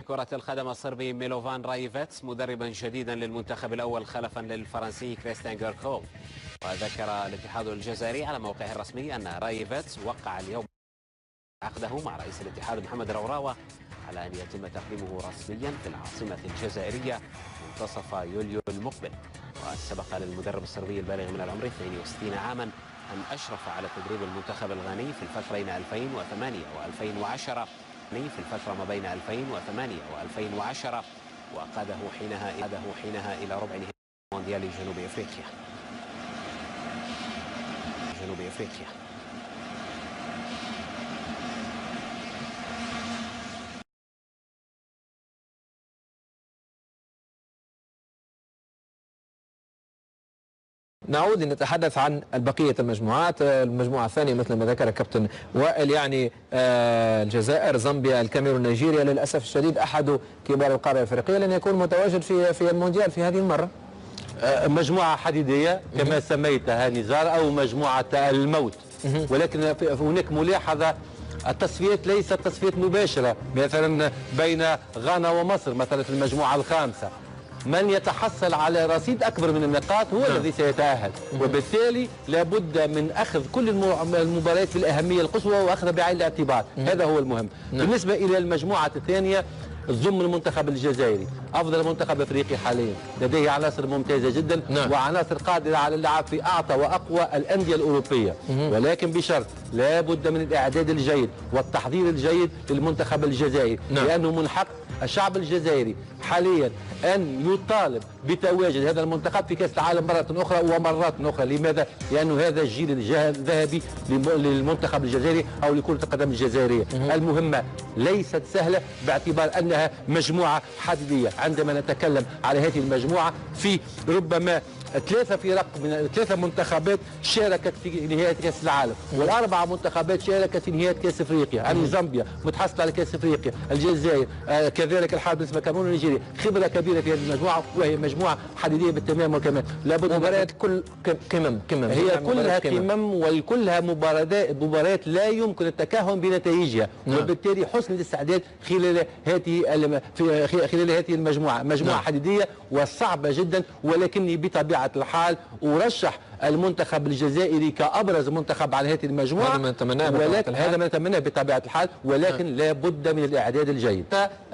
كرة القدم الصربي ميلوفان رايفيتس مدربا جديدا للمنتخب الأول خلفا للفرنسي كريستيان جوركوف. وذكر الاتحاد الجزائري على موقعه الرسمي أن رايفيتس وقع اليوم عقده مع رئيس الاتحاد محمد العراوة على أن يتم تقديمه رسميا في العاصمة الجزائرية منتصف يوليو المقبل. وسبق للمدرب الصربي البالغ من العمر 62 عاما أن أشرف على تدريب المنتخب الغاني في الفترين 2008 و2010 في الفترة ما بين 2008 و2010 وقاده حينها إلى ربع نهائي مونديال جنوب أفريقيا. نعود لنتحدث عن بقية المجموعات. المجموعة الثانية مثل ما ذكر كابتن وائل يعني الجزائر، زامبيا، الكاميرون، نيجيريا. للأسف الشديد أحد كبار القارة الأفريقية لن يكون متواجد في المونديال في هذه المرة. مجموعة حديدية كما سميتها نزار أو مجموعة الموت. ولكن هناك ملاحظة، التصفيات ليست تصفيات مباشرة مثلا بين غانا ومصر مثلا في المجموعة الخامسة. من يتحصل على رصيد أكبر من النقاط هو الذي سيتأهل، وبالتالي لابد من أخذ كل المباريات بالأهمية القصوى وأخذها بعين الاعتبار. هذا هو المهم. بالنسبة إلى المجموعة الثانية ضم المنتخب الجزائري أفضل منتخب أفريقي حاليا، لديه عناصر ممتازة جدا وعناصر قادرة على اللعب في أعطى وأقوى الأندية الأوروبية، ولكن بشرط لابد من الإعداد الجيد والتحضير الجيد للمنتخب الجزائري، لأنه من حق الشعب الجزائري حاليا أن يطالب بتواجد هذا المنتخب في كأس العالم مرة أخرى ومرات أخرى. لماذا؟ لأنه هذا الجيل الذهبي للمنتخب الجزائري أو لكرة القدم الجزائرية. المهمة ليست سهلة باعتبار أنها مجموعة حديدية. عندما نتكلم على هذه المجموعة في ربما ثلاثة منتخبات شاركت في نهاية كأس العالم، والأربعة منتخبات شاركت في نهاية كأس أفريقيا. يعني زامبيا متحصلة على كأس أفريقيا، الجزائر كذلك الحال بالنسبة للكاميرون ونيجيريا. خبرة كبيرة في هذه المجموعة، وهي مجموعة حديدية بالتمام والكمال. لابد مباريات كل قمم هي كلها قمم وكلها مباريات لا يمكن التكهن بنتائجها، وبالتالي حسن الاستعداد خلال هذه مجموعة حديدية وصعبة جدا. ولكني بطبيعة الحال أرشح المنتخب الجزائري كأبرز منتخب على هذه المجموعة. هذا ما نتمناه بطبيعة الحال، ولكن لا بد من الإعداد الجيد.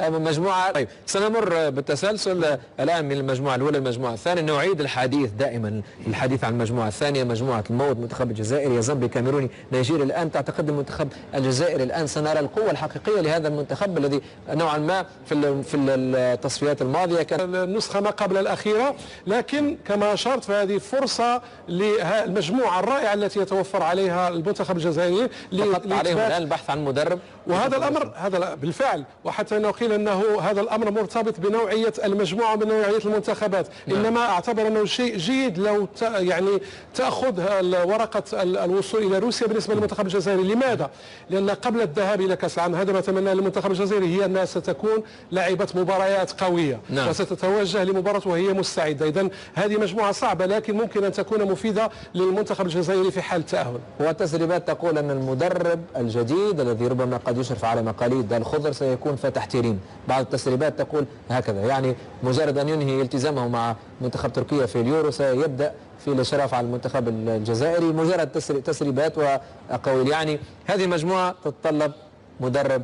مجموعة طيب، سنمر بالتسلسل الآن من المجموعة الأولى للمجموعة الثانية. نعيد الحديث دائما الحديث عن المجموعة الثانية، مجموعة الموت، منتخب الجزائر، زامبيا، كاميروني، نيجيريا. الآن تعتقد المنتخب الجزائري الآن سنرى القوة الحقيقية لهذا المنتخب الذي نوعا ما في التصفيات الماضية كان النسخة ما قبل الأخيرة، لكن كما أشرت فهذه فرصة للمجموعة الرائعة التي يتوفر عليها المنتخب الجزائري فقط عليهم الآن البحث عن مدرب. وهذا الأمر هذا بالفعل، وحتى أنه قيل أنه هذا الأمر مرتبط بنوعية المجموعة وبنوعية المنتخبات. إنما أعتبر أنه شيء جيد لو يعني تأخذ ورقة الوصول إلى روسيا بالنسبة للمنتخب الجزائري. لماذا؟ لأن قبل الذهاب إلى كأس العالم هذا ما أتمناه للمنتخب الجزائري هي أنها ستكون لاعبة مباريات قوية وستتوجه لمباراة وهي مستعدة. إذن هذه مجموعة صعبة لكن ممكن أن تكون مفيدة للمنتخب الجزائري في حال التأهل. والتسريبات تقول أن المدرب الجديد الذي ربما قد يشرف على مقاليد الخضر سيكون فتح تيرين. بعض التسريبات تقول هكذا، يعني مجرد أن ينهي التزامه مع منتخب تركيا في اليورو سيبدأ في الإشراف على المنتخب الجزائري. مجرد تسريبات وأقاويل. يعني هذه المجموعة تتطلب مدرب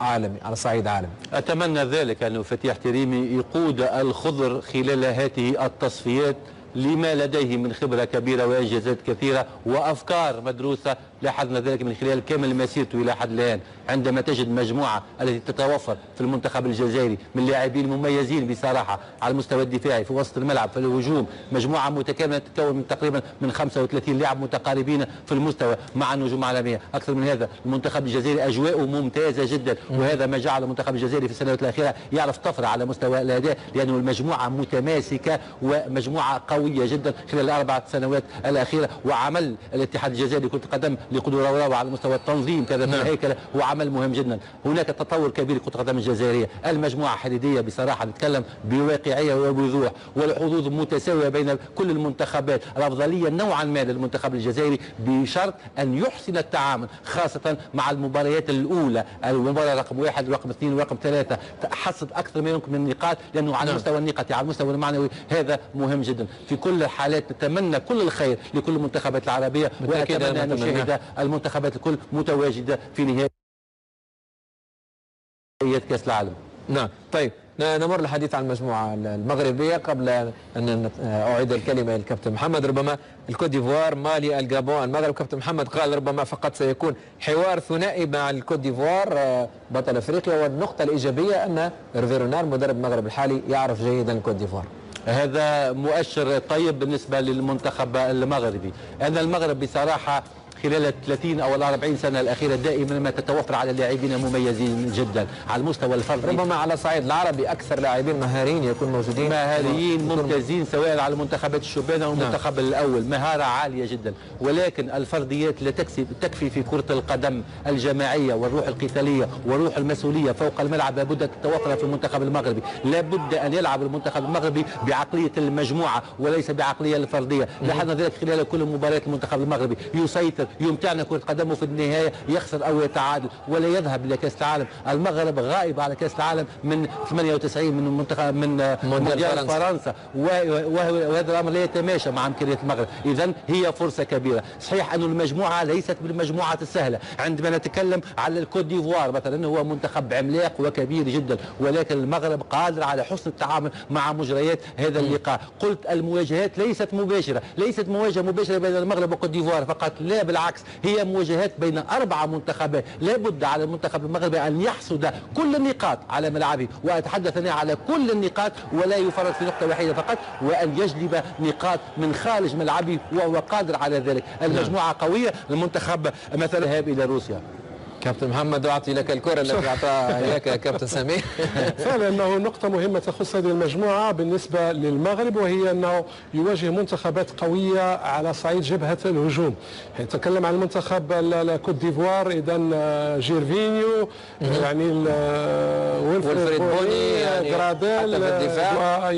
عالمي على صعيد عالمي. أتمنى ذلك أن فتيح تريمي يقود الخضر خلال هذه التصفيات لما لديه من خبرة كبيرة وإنجازات كثيرة وأفكار مدروسة. لاحظنا ذلك من خلال كامل مسيرته إلى حد الآن. عندما تجد مجموعة التي تتوفر في المنتخب الجزائري من لاعبين مميزين بصراحة على المستوى الدفاعي، في وسط الملعب، في الهجوم، مجموعة متكاملة تتكون من تقريبا من 35 لاعب متقاربين في المستوى مع نجوم عالمية. أكثر من هذا المنتخب الجزائري أجواءه ممتازة جدا، وهذا ما جعل المنتخب الجزائري في السنوات الأخيرة يعرف طفرة على مستوى الأداء، لأنه المجموعة متماسكة ومجموعة قوية جدا خلال ال4 سنوات الأخيرة. وعمل الاتحاد الجزائري لكرة القدم لقدوة على مستوى التنظيم كذا في الهيكلة، وعمل عمل مهم جدا. هناك تطور كبير لكرة القدم الجزائرية، المجموعة حديدية بصراحة، نتكلم بواقعية وبوضوح، والحظوظ متساوية بين كل المنتخبات، الأفضلية نوعا ما للمنتخب الجزائري بشرط أن يحسن التعامل خاصة مع المباريات الأولى، المباراة رقم 1 ورقم 2 ورقم 3 حصد أكثر من النقاط، لأنه على المستوى النقطي على المستوى المعنوي هذا مهم جدا. في كل الحالات نتمنى كل الخير لكل المنتخبات العربية، وأتمنى أن نشاهد المنتخبات الكل متواجدة في نهاية كأس العالم. نعم. طيب نمر الحديث عن المجموعة المغربية قبل أن أعيد الكلمة للكابتن محمد. ربما الكوت ديفوار، مالي، الجابون، المغرب. كابتن محمد قال ربما فقط سيكون حوار ثنائي مع الكوت ديفوار بطل أفريقيا، والنقطة الإيجابية أن هيرفي رونار مدرب المغرب الحالي يعرف جيدا الكوت ديفوار. هذا مؤشر طيب بالنسبة للمنتخب المغربي. أن المغرب بصراحة خلال 30 أو 40 سنة الأخيرة دائما ما تتوفر على لاعبين مميزين جدا على المستوى الفردي، ربما على الصعيد العربي أكثر لاعبين مهاريين يكون موجودين، مهاريين ممتازين سواء على المنتخبات الشبان أو المنتخب الأول، مهارة عالية جدا، ولكن الفرديات لا تكفي في كرة القدم الجماعية والروح القتالية والروح المسؤولية فوق الملعب، لابد أن تتوفر في المنتخب المغربي، لابد أن يلعب المنتخب المغربي بعقلية المجموعة وليس بعقلية الفردية. لاحظنا ذلك خلال كل مباريات المنتخب المغربي، يسيطر، يمتعنا كرة قدمه، في النهاية يخسر أو يتعادل ولا يذهب إلى كأس العالم. المغرب غائب على كأس العالم من 98 من منتخب من مونديال فرنسا، وهذا الأمر لا يتماشى مع إمكانيات المغرب. إذن هي فرصة كبيرة. صحيح أن المجموعة ليست بالمجموعة السهلة، عندما نتكلم على الكوت ديفوار مثلا هو منتخب عملاق وكبير جدا، ولكن المغرب قادر على حسن التعامل مع مجريات هذا اللقاء. قلت المواجهات ليست مباشرة، ليست مواجهة مباشرة بين المغرب والكوت ديفوار فقط، لا بالعكس، هي مواجهات بين 4 منتخبات. لابد على المنتخب المغربي أن يحصد كل النقاط على ملعبه، وأتحدث أنا على كل النقاط ولا يفرط في نقطة واحدة فقط، وأن يجلب نقاط من خارج ملعبه وهو قادر على ذلك. المجموعة قوية. المنتخب مثلا ذهاب إلى روسيا. كابتن محمد أعطي لك الكرة التي أعطاها إياك يا كابتن سمير. فعلا أنه نقطة مهمة تخص هذه المجموعة بالنسبة للمغرب، وهي أنه يواجه منتخبات قوية على صعيد جبهة الهجوم. نتكلم عن المنتخب الكوت ديفوار، إذا جيرفينيو يعني ويلفريد بوني يعني غراديل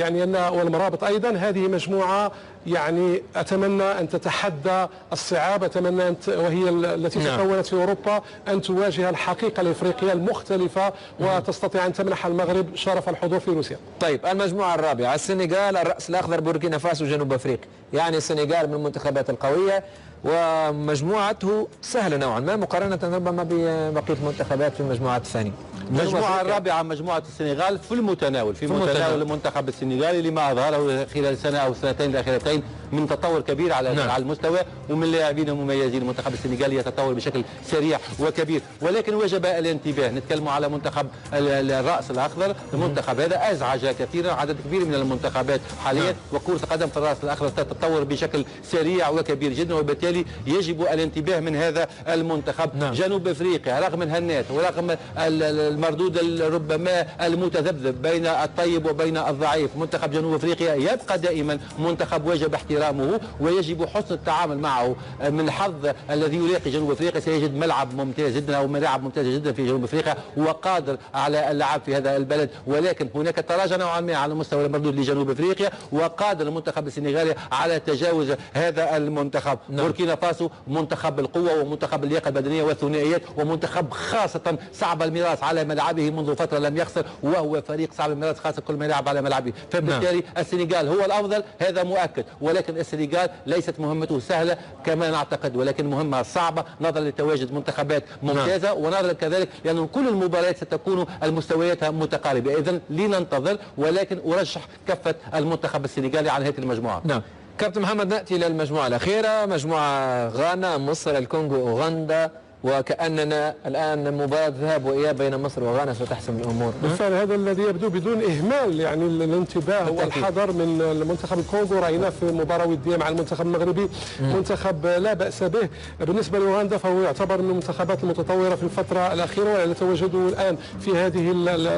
يعني والمرابط أيضا. هذه مجموعة يعني أتمنى أن تتحدى الصعاب، أتمنى وهي التي تكونت في أوروبا أن تواجه الحقيقة الإفريقية المختلفة وتستطيع أن تمنح المغرب شرف الحضور في روسيا. طيب المجموعة الرابعة، السنغال، الرأس الأخضر، بوركينا فاسو، جنوب أفريقيا. يعني السنغال من المنتخبات القوية ومجموعته سهلة نوعا ما مقارنة ربما ببقية المنتخبات في المجموعات الثانية. المجموعة الرابعة مجموعة السنغال في المتناول، في متناول المنتخب السنغالي لما أظهره خلال سنة أو سنتين الأخيرتين من تطور كبير على المستوى ومن لاعبين مميزين. المنتخب السنغالي يتطور بشكل سريع وكبير، ولكن وجب الانتباه. نتكلم على منتخب الرأس الأخضر، المنتخب هذا أزعج كثيرا عدد كبير من المنتخبات حاليا، وكرة القدم في الرأس الأخضر تتطور بشكل سريع وكبير جدا، وبالتالي يجب الانتباه من هذا المنتخب. جنوب أفريقيا رغم الهنات ورغم المردود ربما المتذبذب بين الطيب وبين الضعيف، منتخب جنوب أفريقيا يبقى دائما منتخب وجب احترامه ويجب حسن التعامل معه. من الحظ الذي يلاقي جنوب أفريقيا سيجد ملعب ممتاز جدا أو ملاعب ممتازة جدا في جنوب أفريقيا وقادر على اللعب في هذا البلد، ولكن هناك تراجع نوعا ما على مستوى المردود لجنوب أفريقيا، وقادر المنتخب السنغالي على تجاوز هذا المنتخب. بوركينا فاسو منتخب القوة ومنتخب اللياقة البدنية والثنائيات، ومنتخب خاصة صعب الميراث على ملعبه منذ فترة لم يخسر، وهو فريق صعب الميراث خاصة كل ما يلعب على ملعبه، فبالتالي السنغال هو الأفضل، هذا مؤكد، ولكن السنغال ليست مهمته سهلة كما نعتقد، ولكن مهمة صعبة نظرا لتواجد منتخبات ممتازة ونظرا كذلك لأن كل المباريات ستكون المستويات متقاربة. إذن لننتظر، ولكن أرشح كفة المنتخب السنغالي على هذه المجموعة. نعم كابتن محمد، نأتي إلى المجموعة الأخيرة، مجموعة غانا، مصر، الكونغو، أوغندا، وكأننا الآن مباراة ذهاب وإياب بين مصر وغانا ستحسم الأمور. بالفعل هذا الذي يبدو بدون إهمال، يعني الانتباه والحذر من المنتخب الكونغو. رأيناه في مباراة ودية مع المنتخب المغربي، منتخب لا بأس به. بالنسبة لأوغندا فهو يعتبر من المنتخبات المتطورة في الفترة الأخيرة، ولا تواجده الآن في هذه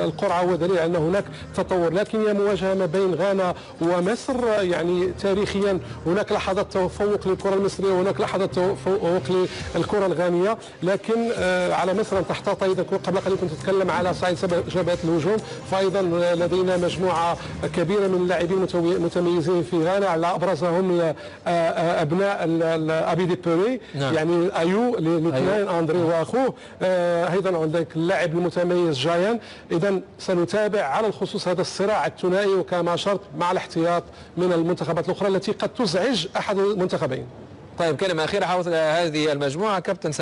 القرعة ودليل أن هناك تطور، لكن هي مواجهة ما بين غانا ومصر. يعني تاريخيا هناك لحظات تفوق للكرة المصرية وهناك لحظات تفوق للكرة الغانية. لكن على مصر ان تحتاط ايضا. قبل قليل كنت اتكلم على صعيد جبهه الهجوم، فايضا لدينا مجموعه كبيره من اللاعبين متميزين في غانا، على ابرزهم ابناء ابي دي بوري، يعني ايو الاثنين اندري واخوه، ايضا عندك اللاعب المتميز جايان. اذا سنتابع على الخصوص هذا الصراع الثنائي، وكما شرط مع الاحتياط من المنتخبات الاخرى التي قد تزعج احد المنتخبين. طيب كلمه اخيره حول هذه المجموعه كابتن.